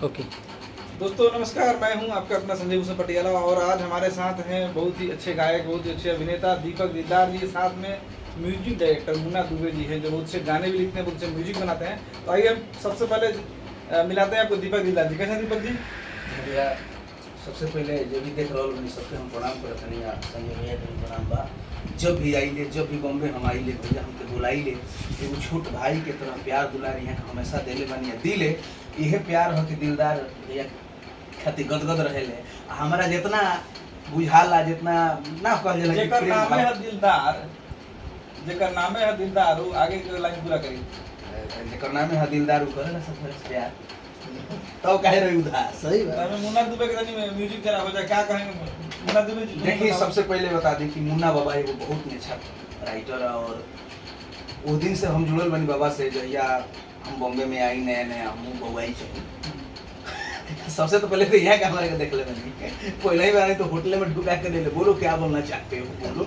Okay. दोस्तों नमस्कार, मैं हूं आपका अपना संजय भूषण पटियाला और आज हमारे साथ हैं बहुत ही अच्छे गायक, बहुत ही अच्छे अभिनेता दीपक दिलदार जी, साथ में म्यूजिक डायरेक्टर मुन्ना दुबे जी हैं जो बहुत से गाने भी लिखते हैं, बहुत से म्यूजिक बनाते हैं। तो आइए हम सबसे पहले मिलाते हैं आपको दीपक दिलदार जी। कैसे हैं दीपक जी? भैया सबसे पहले जो भी देख रहा सबके हम प्रणाम करत हनी। संजय भैया के भी प्रणाम बा। जब भी आइले, जब भी बॉम्बे हम आइले भैया हमके बुलाइले, एगो छोट भाई के तरह प्यार दुलार यहाँ के हमेशा देले बनी दिले। इहे प्यार हो कि दिलदार भैया खातिर गदगद रहेले। हमारा जितना बुझाला, जितना ना कहल जाला जेकर नामे है दिलदार, जेकर नामे है दिलदार, वो आगे के लाइन पूरा करी। जेकर नामे है दिलदार उ करेला सबसे प्यार। तो कहे रही उधार सही बात है। मुन्ना दुबे के तनी म्यूजिक जरा हो जाए, क्या कहेंगे मुन्ना दुबे जी? देखिए, सबसे पहले बता दें कि मुन्ना बाबा एगो बहुत ही अच्छा राइटर है और उस दिन से हम जुड़ल बनी बाबा से। जहिया हम बॉम्बे में आई नया नया हम बउआई चाहिए। सबसे तो पहले तो यहाँ का हमारे देख ले बनी, पहले ही बार तो होटल में ढुका के ले बोलो क्या बोलना चाहते हो बोलो।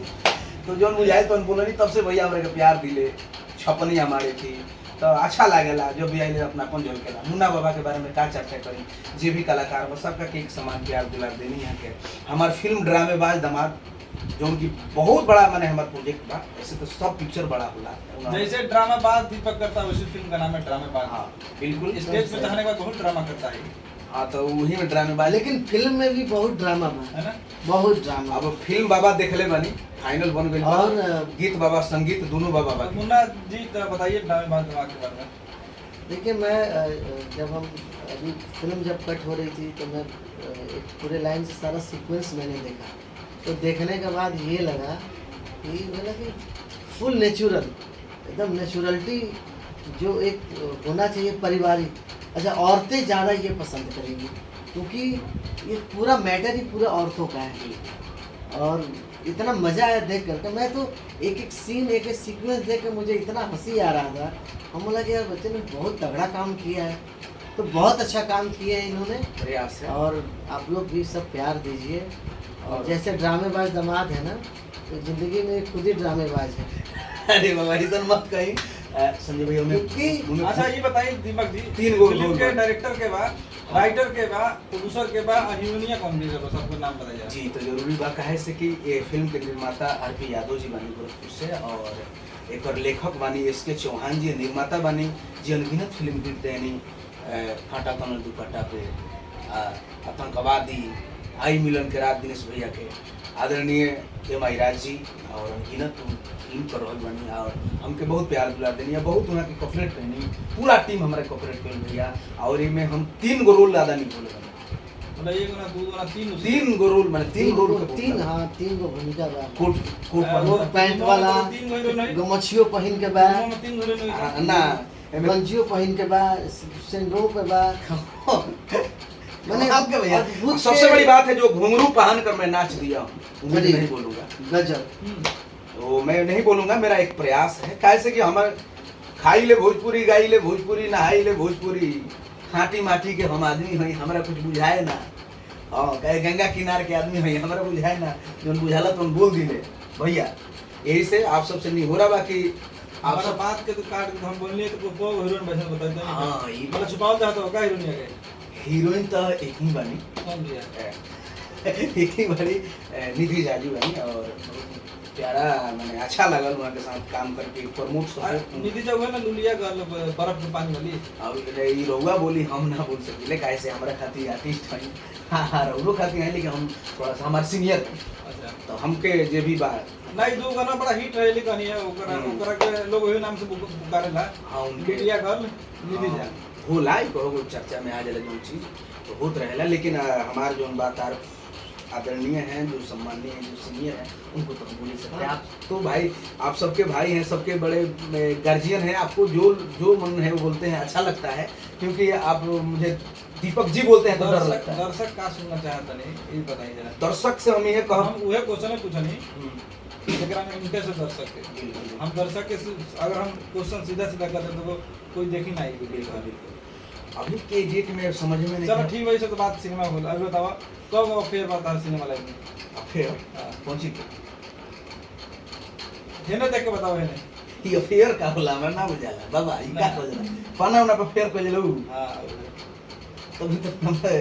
तो जो बुझाए तो बोला नहीं, तब से भैया हमारे प्यार दिले। छपनी हमारे थी तो अच्छा लागेला जब भी आइले अपना अपन जोड़ केला। मुन्ना बाबा के बारे में का चर्चा करी, जे भी कलाकार बस सबका के एक समान प्यार दुलार देनी यहाँ के। हमार फिल्म ड्रामेबाज दमाद जो उनकी बहुत बड़ा माने हमार प्रोजेक्ट बा। ऐसे तो सब पिक्चर बड़ा होला, जैसे ड्रामाबाज दीपक करता है वैसे फिल्म का नाम है ड्रामाबाज। हाँ बिल्कुल, स्टेज पे चढ़ने के बाद बहुत ड्रामा करता है। हाँ तो वही में ड्रामेबाज। लेकिन फिल्म में भी बहुत ड्रामा बा, है ना? बहुत ड्रामा। अब फिल्म बाबा देखले बनी, फाइनल बन गई और गीत बाबा संगीत दोनों बाबा तो बाकी। मुन्ना जी तो बताइए ड्रामेबाज दिमाग के बारे में। देखिए, मैं जब हम अभी फिल्म जब कट हो रही थी तो मैं एक पूरे लाइन से सारा सीक्वेंस मैंने देखा। तो देखने के बाद ये लगा कि फुल नेचुरल, एकदम नेचुरलिटी जो एक होना चाहिए पारिवारिक। अच्छा, औरतें ज़्यादा ये पसंद करेंगी क्योंकि ये पूरा मैटर ही पूरा औरतों का है। और इतना मज़ा आया देख करके, मैं तो एक एक सीन, एक एक सीक्वेंस देख कर मुझे इतना हंसी आ रहा था। हम बोला कि यार बच्चे ने बहुत तगड़ा काम किया है। तो बहुत अच्छा काम किया है इन्होंने, प्रयास है। और आप लोग भी सब प्यार दीजिए। और जैसे ड्रामेबाज दामाद है ना, तो ज़िंदगी में खुद ही ड्रामेबाज है। अरे बाबा ऐसा मत कहीं। संजय भैया क्योंकि अच्छा ये बताइए दीपक जी, तीन गो फिल्म रोल के बा। डायरेक्टर के बाद, राइटर के बाद, प्रोड्यूसर के बाद और हीरोइनिया कौन भी है, सबको नाम बताइए। जी तो जरूरी बात कहे से कि ये फिल्म के निर्माता आर.पी. यादव जी बानी गोरखपुर से, और एक लेखक बानी एस.के. चौहान जी, निर्माता बानी जी अनगिनत फिल्म गीत देनी। फाटा तनल दुपट्टा पे, आतंकवादी, आई मिलन के रात, दिनेश भैया के, आदरणीय एम आई राज जी और अनगिनत फिल्म कर रहल बनी। और हमके बहुत प्यार दुलार देनी, बहुत वहाँ की कॉपरेट रहनी, पूरा टीम हमारे कॉपरेट कर भैया। और इनमें हम 3 गो रोल ज़्यादा नहीं बोले बनी, मतलब एक ना दो ना तीन 3 गो रोल मैंने 3 रोल के तीन, हाँ 3 गो भूमिका बा। कोट कोट वो पैंट वाला, 3 गो हीरोइन है, गमछियो पहन के बा, दोनों में 3 हीरोइन है ना एमे गंजियो पहन के बा, सिंदूर पे बा। मैंने आपके भैया अद्भुत सबसे बड़ी बात है जो घुंघरू पहन कर मैं नाच दिया हूँ, वो अरे। नहीं बोलूंगा, गजब। तो मैं नहीं बोलूंगा, मेरा एक प्रयास है। कैसे कि हमारे खाई ले भोजपुरी, गाई ले भोजपुरी, नहाई ले भोजपुरी, खाटी माटी के हम आदमी हई, हमारा कुछ बुझाए ना। हाँ कहे गंगा किनार के आदमी हई, हमारा बुझाए ना, जो बुझाला तो हम बोल दिले भैया। यही से आप सबसे नहीं हो रहा बाकी आप हमारा सब। बात के तो काट के हम बोलनी है तो को हीरोइन बचन बताते हैं। हाँ ये मतलब छुपाओ चाहते हो क्या हीरोइन है? हीरोइन तो एक ही बनी, कौन भी है? एक ही बनी निधि जाजू बनी। और प्यारा मैंने अच्छा लगा वहाँ के साथ काम करके, प्रमोट सपोर्ट। निधि जब है ना लुलिया गर्ल, बर्फ के पानी वाली, और ये रहुआ बोली हम ना बोल सकिले कैसे हमारा खातिर आर्टिस्ट है। हाँ रहुआ खातिर है, लेकिन हम थोड़ा सा हमारे सीनियर हैं, अच्छा तो हमके जे भी बात नहीं दो गाना बड़ा हिट रहे कहानी है, ओकरा ओकरा के लोग वही नाम से पुकारेला। हाँ उनके लुलिया गर्ल, निधि जा। होला ही कहो चर्चा में आ जाला जो चीज तो होत रहेला। लेकिन हमार जो बात आदरणीय हैं, जो सम्मानीय हैं, जो सीनियर हैं, उनको तो हम बोल नहीं सकते। आप तो भाई, आप सबके भाई हैं, सबके बड़े गार्जियन हैं, आपको जो जो मन है वो बोलते हैं, अच्छा लगता है। क्योंकि आप मुझे दीपक जी बोलते हैं तो डर लगता है। दर्शक का सुनना चाहता नहीं, ये बताइए जरा। दर्शक से हम ये हम कहब वह क्वेश्चन पूछनी जेकरा में इनके से दर्शक के, हम दर्शक के अगर हम क्वेश्चन सीधा सीधा कर दें तो कोई देखी ना आएगी वीडियो। अभी के डेट में समझ में नहीं। चलो ठीक, वैसे तो बात सिनेमा बोला। अभी बताओ कब फिर बात है सिनेमा लाइफ में? अफेयर कौन सी हेने देख के बताओ हेने। ये अफेयर का होला मैं ना बुझाला बाबा, ई का खोजला पाना उना पे फेयर खोजलू। हां तभी तो मैं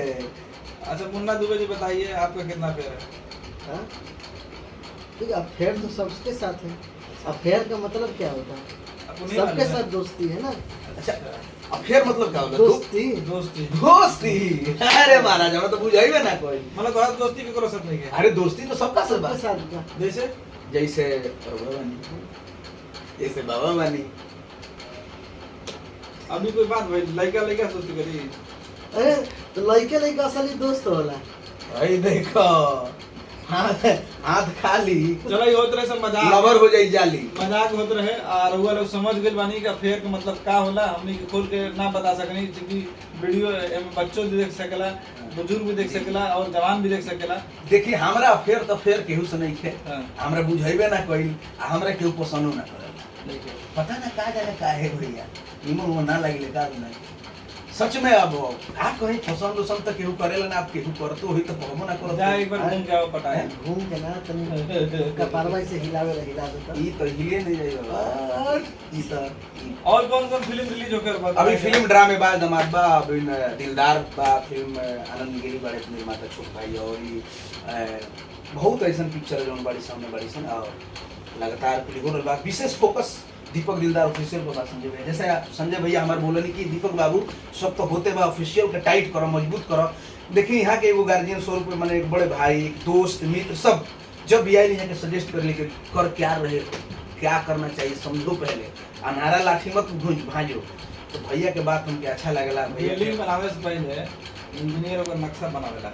अच्छा मुन्ना दुबे जी बताइए आपका कितना अफेयर है? हाँ? ठीक है, अफेयर तो सबके साथ है। अफेयर का मतलब क्या होता है? आपको नहीं सबके मालूम है? साथ दोस्ती है ना। अच्छा अफेयर मतलब क्या होता है? दोस्ती। दोस्ती दोस्ती। अरे महाराज हमें तो बुझाइबे ना कोई। मतलब तुम्हारा दोस्ती के करो सब नहीं है अरे दोस्ती तो सबका सब सबके साथ का। जैसे जैसे बाबा बानी, जैसे बाबा बानी। अभी कोई बात भाई लड़का लड़का दोस्ती करी अरे तो लड़के लड़का असली दोस्त होला। भाई देखो हाथ हाथ खाली चलो ये होत रहे सब मजाक लवर हो जाई जाली। मजाक होत रहे और हुआ लोग समझ गए बानी का फेयर का मतलब का होला हमनी के खोल के ना बता सकनी क्योंकि वीडियो एमे बच्चों भी देख सकेला बुजुर्ग भी देख सकेला और जवान भी देख सकेला। देखिए हमरा अफेयर तो फेयर केहू से नहीं खे। हाँ। हमरा बुझाइबे ना कोई हमरा केहू पसंदो ना करे। देखिए पता ना का जाने का है भैया निमन वो ना लगे का नहीं सच में। अब आप कहीं पसंद उसंद तक केहू करेला ना आप केहू करतो होई तो कहबो ना करत। जा एक बार घूम के आओ पटाए घूम के ना तनी कपारवा से हिलावे ला हिला देता। ई तो हिले नहीं जाई बाबा। ई तो और कौन कौन फिल्म रिलीज होकर अभी फिल्म ड्रामे बा दमाद बा अभी दिलदार बा फिल्म आनंद गिरी बड़े निर्माता छोट भाई और ई बहुत ऐसा पिक्चर जोन बड़ी सामने बड़ी सन और लगातार क्लिक हो रहा विशेष फोकस दीपक दिलदार ऑफिशियल पर संजय भैया जैसे संजय भैया हमारे बोलनी कि दीपक बाबू सब तो होते बा ऑफिशियल के टाइट करो मजबूत करो। देखिए यहाँ के एगो गार्जियन स्वरूप में मैंने एक बड़े भाई एक दोस्त मित्र सब जब भी आई यहाँ के सजेस्ट कर ली कि कर क्या रहे क्या करना चाहिए समझो पहले अनारा लाठी मत भाजो। तो भैया के बात हमके अच्छा लगला। बिल्डिंग बनावे से पहले इंजीनियर का नक्शा बनावेला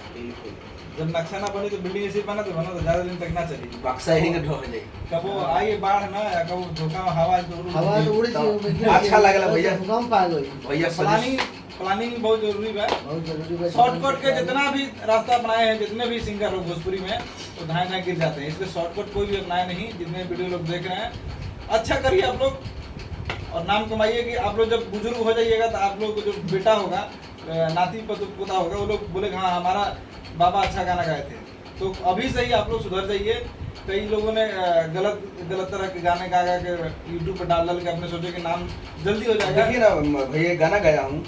जब नक्शा ना बनी तो बिल्डिंग ऐसे बना तो ज्यादा दिन तक ना चली बक्सा ही ढह जाए कबो आगे बाढ़ ना या कबो धोखा में हवा हवा तो उड़ जी अच्छा लगला भैया। भूकंप आ गई। भैया प्लानिंग बहुत जरूरी बा। बहुत जरूरी है। शॉर्टकट के जितना भी रास्ता अपनाए हैं जितने भी सिंगर लोग भोजपुरी में तो धाए धाए गिर जाते हैं इसलिए शॉर्टकट कोई भी अपनाए नहीं। जितने वीडियो लोग देख रहे हैं अच्छा करिए आप लोग और नाम कमाइए कि आप लोग जब बुजुर्ग हो जाइएगा तो आप लोग को जो बेटा होगा नाती पोता होगा वो लोग बोले हाँ हमारा बाबा अच्छा गाना गाए थे। तो अभी से ही आप लोग सुधर जाइए। कई लोगों ने गलत तरह के गाने गा के यूट्यूब पर डाल के अपने सोचे कि नाम जल्दी हो जाएगा। देखिए ना भैया गाना गाया हूँ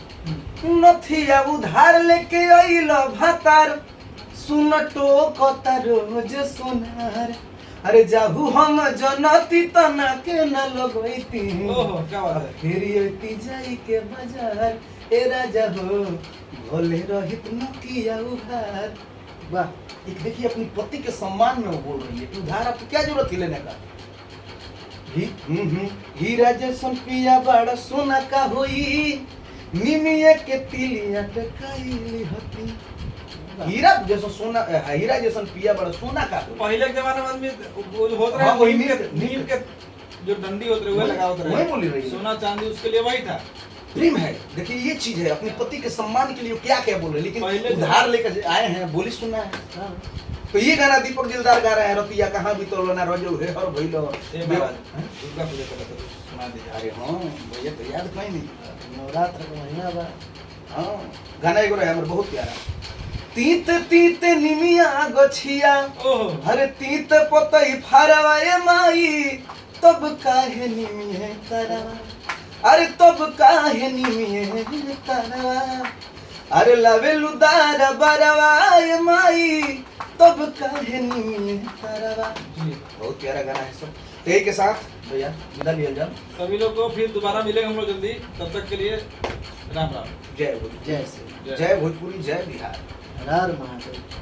नथिया उधार लेके आइल भातार सुन टोकता रोज सोनार अरे जाहू हम जनती तना के न लगैती ओहो क्या बात है। फिर अइती जाई के बाजार ए राजा हो भोले रहित नकिया उधार। वाह एक देखिए अपनी पति के सम्मान में वो बोल रही है उधार आपको क्या जरूरत है लेने का। हीरा जैसन पिया बड़ा सोना का होई निमिया के तिलिया टकाइली हती। हीरा जैसा सोना हीरा जैसन पिया बड़ा सोना का होई। पहले के जमाने में आदमी वो जो होता हाँ, रहे वही नीम के जो डंडी होते रहे वो लगा होते वही बोली रही रहे है। सोना चांदी उसके लिए वही था। प्रेम है देखिए ये चीज है अपने पति के सम्मान के लिए क्या क्या बोल रहे हैं लेकिन पहले उधार लेकर आए हैं बोली सुनना है। हाँ। तो ये गाना दीपक दिलदार गा रहे हैं रतिया कहाँ भी तो ना रोजो है और भइलो ए महाराज दुर्गा पूजा का तो सुना दीजिए। अरे हाँ भैया तो याद कहीं नहीं। नवरात्र का महीना बा। हाँ गाना एगो रहे हमर बहुत प्यारा तीत तीत निमिया गछिया ओहो हरे तीत पतई फरवाए माई तब काहे निमिया तरवा अरे तब काहे निमिया तरवा अरे लवे लुदार बरवाए माई तब काहे निमिया तरवा। जी बहुत प्यारा गाना है सब। तो यही के साथ भैया विदा लिया जाओ। सभी लोग को फिर दोबारा मिलेंगे हम लोग जल्दी तब तक के लिए राम राम जय भोजपुरी जय श्री जय भोजपुरी जय बिहार। हर हर महादेव।